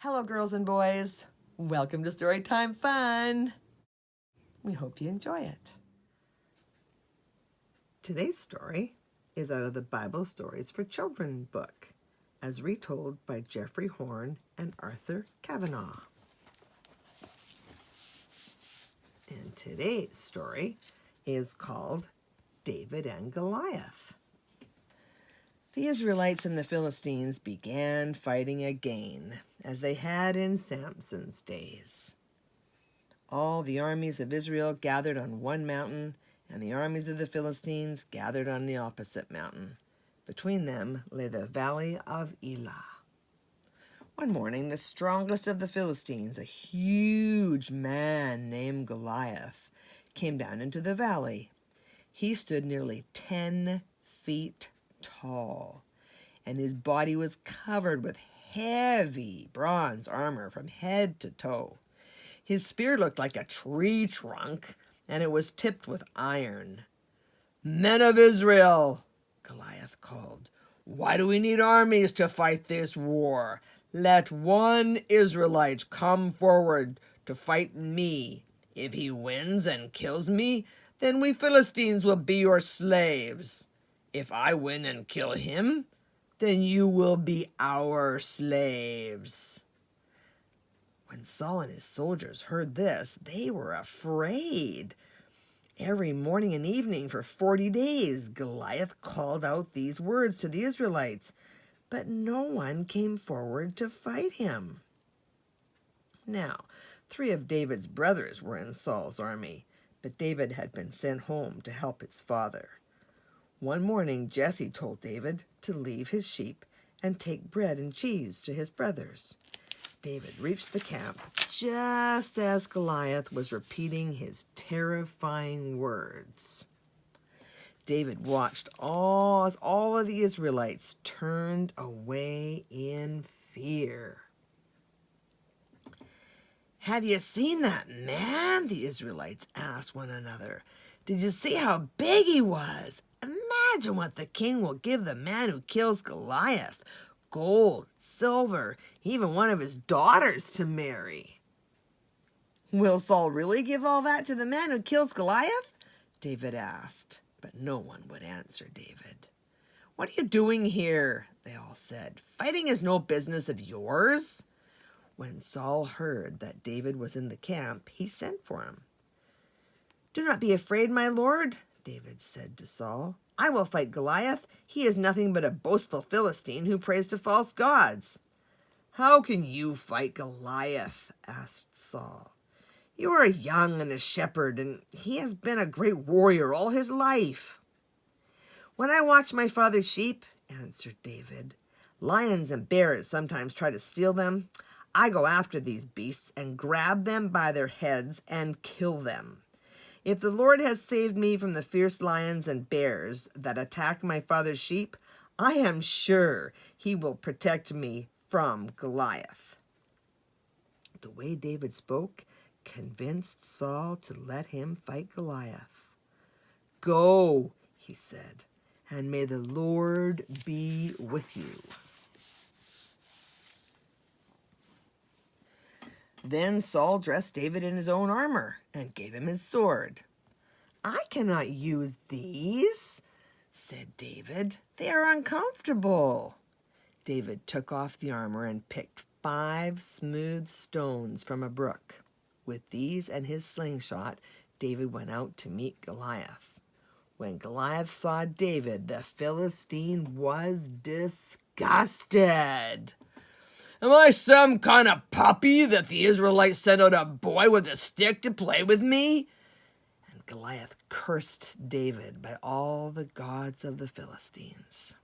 Hello, girls and boys. Welcome to Storytime Fun. We hope you enjoy it. Today's story is out of the Bible Stories for Children book, as retold by Jeffrey Horn and Arthur Kavanagh. And today's story is called David and Goliath. The Israelites and the Philistines began fighting again, as they had in Samson's days. All the armies of Israel gathered on one mountain, and the armies of the Philistines gathered on the opposite mountain. Between them lay the valley of Elah. One morning, the strongest of the Philistines, a huge man named Goliath, came down into the valley. He stood nearly 10 feet tall, and his body was covered with heavy bronze armor from head to toe. His spear looked like a tree trunk, and it was tipped with iron. "Men of Israel," Goliath called, "why do we need armies to fight this war? Let one Israelite come forward to fight me. If he wins and kills me, then we Philistines will be your slaves. If I win and kill him, then you will be our slaves." When Saul and his soldiers heard this, they were afraid. Every morning and evening for 40 days, Goliath called out these words to the Israelites, but no one came forward to fight him. Now, 3 of David's brothers were in Saul's army, but David had been sent home to help his father. One morning, Jesse told David to leave his sheep and take bread and cheese to his brothers. David reached the camp just as Goliath was repeating his terrifying words. David watched as all of the Israelites turned away in fear. "Have you seen that man?" the Israelites asked one another. "Did you see how big he was? Imagine what the king will give the man who kills Goliath. Gold, silver, even one of his daughters to marry." "Will Saul really give all that to the man who kills Goliath?" David asked, but no one would answer David. "What are you doing here?" they all said. "Fighting is no business of yours." When Saul heard that David was in the camp, he sent for him. "Do not be afraid, my lord," David said to Saul. "I will fight Goliath. He is nothing but a boastful Philistine who prays to false gods." "How can you fight Goliath?" asked Saul. "You are young and a shepherd, and he has been a great warrior all his life." "When I watch my father's sheep," answered David, "lions and bears sometimes try to steal them. I go after these beasts and grab them by their heads and kill them. If the Lord has saved me from the fierce lions and bears that attack my father's sheep, I am sure he will protect me from Goliath." The way David spoke convinced Saul to let him fight Goliath. "Go," he said, "and may the Lord be with you." Then Saul dressed David in his own armor and gave him his sword. "I cannot use these," said David. "They are uncomfortable." David took off the armor and picked 5 smooth stones from a brook. With these and his slingshot, David went out to meet Goliath. When Goliath saw David, the Philistine was disgusted. "Am I some kind of puppy that the Israelites sent out a boy with a stick to play with me?" And Goliath cursed David by all the gods of the Philistines.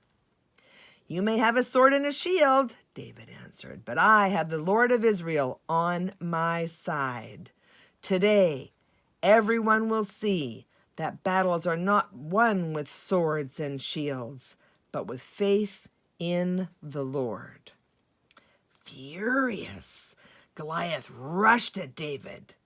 "You may have a sword and a shield," David answered, "but I have the Lord of Israel on my side. Today, everyone will see that battles are not won with swords and shields, but with faith in the Lord." Furious, Goliath rushed at David.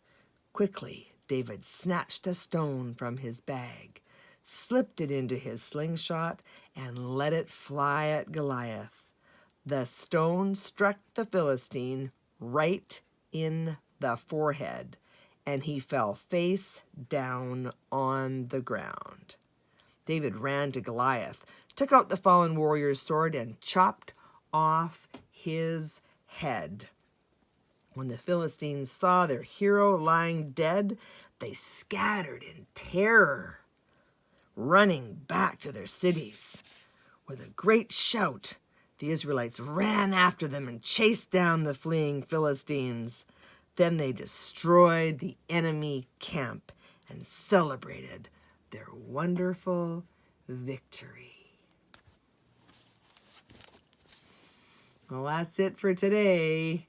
Quickly, David snatched a stone from his bag, slipped it into his slingshot, and let it fly at Goliath. The stone struck the Philistine right in the forehead, and he fell face down on the ground. David ran to Goliath, took out the fallen warrior's sword, and chopped off his head. When the Philistines saw their hero lying dead, they scattered in terror, running back to their cities. With a great shout, the Israelites ran after them and chased down the fleeing Philistines. Then they destroyed the enemy camp and celebrated their wonderful victory. Well, that's it for today.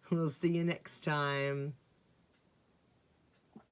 We'll see you next time.